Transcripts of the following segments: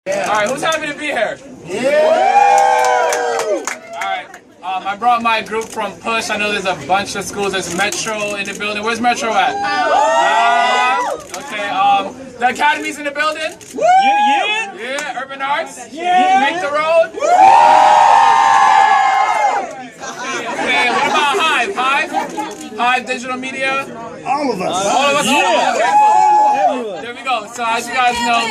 Alright, who's happy to be here? Alright, I brought my group from Push. I know there's a bunch of schools. There's Metro in the building. Where's Metro at? Okay, the Academy's in the building? Yeah, Urban Arts? Make the Road? Okay, what about Hive? Hive Digital Media? All of us. All of us? Yeah. Okay, cool. There we go. So as you guys know,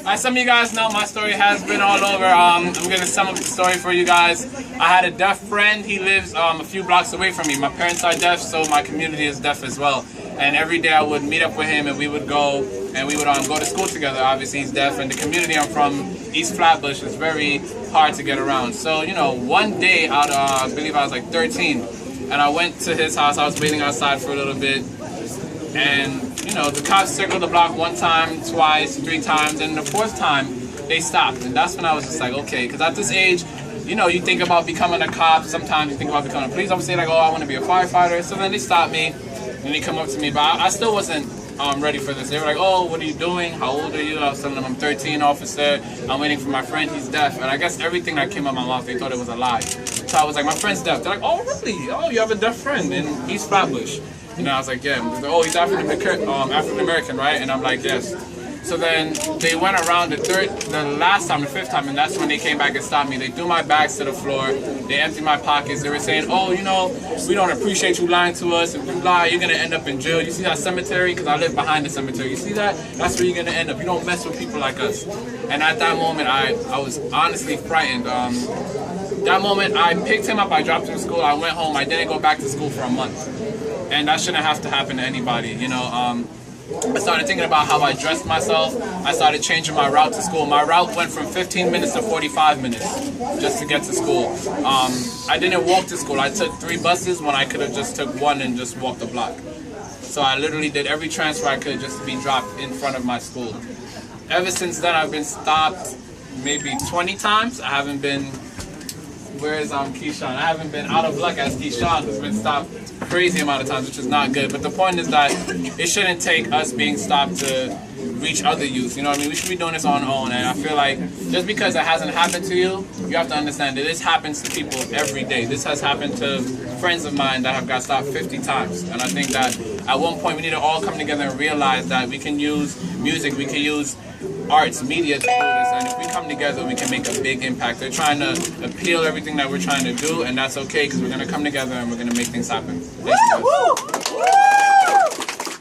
as some of you guys know, my story has been all over. I'm going to sum up the story for you guys. I had a deaf friend. He lives a few blocks away from me. My parents are deaf, so my community is deaf as well. And every day I would meet up with him and we would go and we would go to school together. Obviously he's deaf, and the community I'm from, East Flatbush, is very hard to get around. So, you know, one day out of, I believe I was like 13, and I went to his house. I was waiting outside for a little bit, and you know, the cops circled the block one time, twice, 3 times, and the 4th time they stopped. And that's when I was just like, okay, because at this age, you know, you think about becoming a cop. Sometimes you think about becoming a police officer, like, oh, I want to be a firefighter. So then they stopped me and they come up to me, but I still wasn't ready for this. They were like, oh, what are you doing? How old are you? I was telling them I'm 13, officer. I'm waiting for my friend. He's deaf. And I guess everything that came out of my mouth, they thought it was a lie. So I was like, my friend's deaf. They're like, oh, really? Oh, you have a deaf friend in East Flatbush? You know, I was like, yeah. Like, oh, he's African American, right? And I'm like, yes. So then they went around the 5th time, and that's when they came back and stopped me. They threw my bags to the floor. They emptied my pockets. They were saying, oh, you know, we don't appreciate you lying to us. If you lie, you're going to end up in jail. You see that cemetery? Because I live behind the cemetery. You see that? That's where you're going to end up. You don't mess with people like us. And at that moment, I was honestly frightened. That moment, I picked him up. I dropped him to school. I went home. I didn't go back to school for a month. And that shouldn't have to happen to anybody, you know. I started thinking about how I dressed myself. I started changing my route to school. My route went from 15 minutes to 45 minutes just to get to school. I didn't walk to school. I took 3 buses when I could have just took 1 and just walked the block. So I literally did every transfer I could just to be dropped in front of my school. Ever since then, I've been stopped maybe 20 times. I haven't been, where is Keyshawn? I haven't been out of luck as Keyshawn, who's been stopped crazy amount of times, which is not good. But the point is that it shouldn't take us being stopped to reach other youth. You know what I mean? We should be doing this on our own. And I feel like just because it hasn't happened to you, you have to understand that this happens to people every day. This has happened to friends of mine that have got stopped 50 times. And I think that at one point we need to all come together and realize that we can use music, we can use arts, media to do this, and if we come together, we can make a big impact. They're trying to appeal everything that we're trying to do, and that's okay, because we're going to come together and we're going to make things happen. Thank you guys.